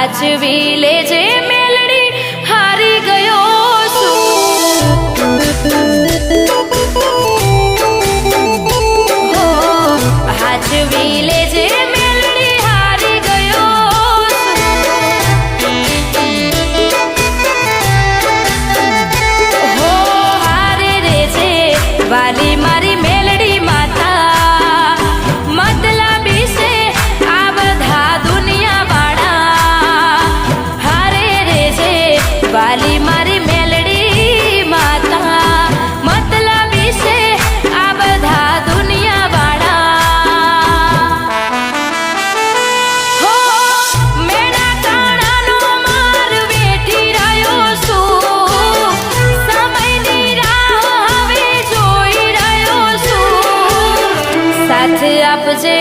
હાચવી લેજે મેલડી હારી ગયો હાચવી લેજે મેલડી હારી ગયો હો હારે રેજે વાલી મારી મેલડી માતા મતલબી છે આ બધા દુનિયા વાળા હારે રેજે વાલી મારી મેલડી માતા મતલબી છે આ બધા દુનિયા વાળા હો મેણા કાણાનો માર વેઠી રહ્યો છું સમયની રાહ હવે જોઈ રહ્યો છું સાથ આપજે